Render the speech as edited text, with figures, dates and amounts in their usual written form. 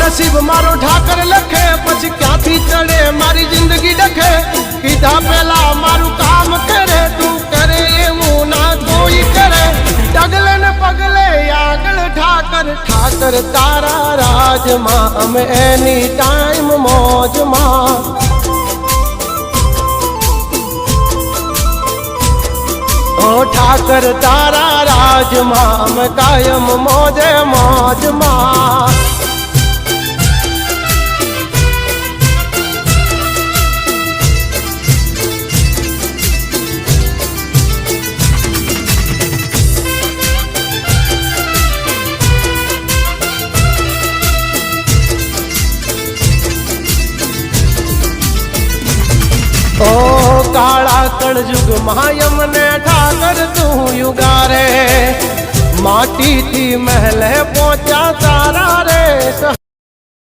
नसीब मारो ठाकर लखे पछी क्यांथी चढ़े मारी जिंदगी डखे कीधा पहला मारू काम करे तू करे एवं ना कोई करे डगले न पगले आगल ठाकर ठाकर तारा राज मां हम एनी टाइम मौज मां ओ ठाकर तारा राज मां हम कायम मौजे मौज मां ओ काला कलयुग मायम ने ठाकर तू युगारे माटी थी महल पहुंचा तारा रे